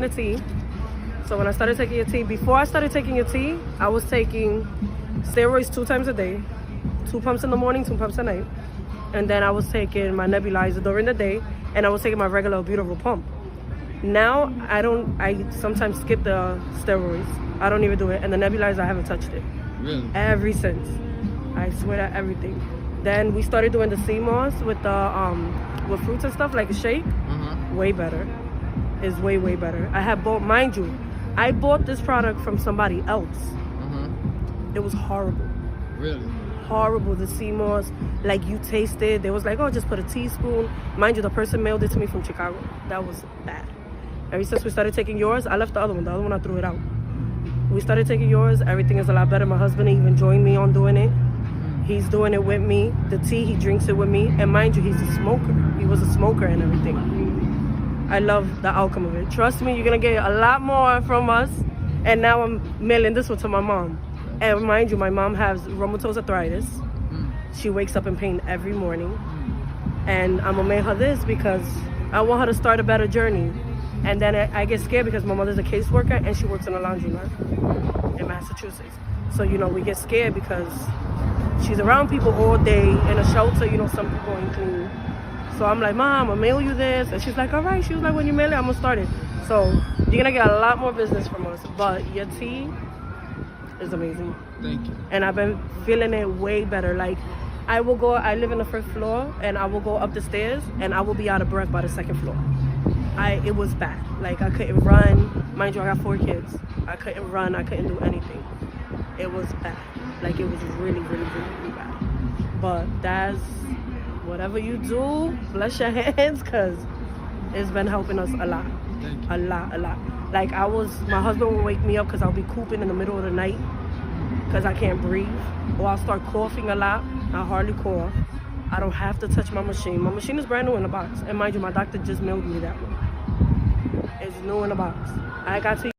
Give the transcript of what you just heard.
the tea. So when I started taking your tea, before I started taking your tea, I was taking steroids 2 times a day, 2 pumps in the morning, 2 pumps at night. And then I was taking my nebulizer during the day, and I was taking my regular beautiful pump. Now I sometimes skip the steroids. I don't even do it. And the nebulizer, I haven't touched it. Really? Ever since. I swear to everything. Then we started doing the sea moss with the with fruits and stuff, like a shake. Way better. It's way better. I have bought, mind you, I bought this product from somebody else. It was horrible. Really? Horrible. The sea moss, like, you taste it. They was like, oh, just put a teaspoon. Mind you, the person mailed it to me from Chicago. That was bad. Ever since we started taking yours, I left the other one. The other one, I threw it out. We started taking yours. Everything is a lot better. My husband even joined me on doing it. He's doing it with me. The tea, he drinks it with me. And mind you, he's a smoker. He was a smoker and everything. I love the outcome of it. Trust me, you're going to get a lot more from us. And now I'm mailing this one to my mom. And mind you, my mom has rheumatoid arthritis. She wakes up in pain every morning. And I'm going to mail her this because I want her to start a better journey. And then I get scared because my mother's a caseworker and she works in a laundromat in Massachusetts. So, you know, we get scared because she's around people all day in a shelter. You know, some people ain't clean. So I'm like, Mom, I'll mail you this. And she's like, all right. She was like, when you mail it, I'm going to start it. So you're going to get a lot more business from us. But your tea is amazing. Thank you. And I've been feeling it way better. Like, I live in the 1st floor, and I will go up the stairs, and I will be out of breath by the 2nd floor. It was bad. Like, I couldn't run. Mind you, I got 4 kids. I couldn't run. I couldn't do anything. It was bad. Like, it was really bad. But that's, whatever you do, bless your hands, because it's been helping us a lot. A lot. Like, my husband will wake me up because I'll be cooping in the middle of the night because I can't breathe. Or I'll start coughing a lot. I hardly cough. I don't have to touch my machine. My machine is brand new in the box. And mind you, my doctor just mailed me that one. It's new in the box. I got to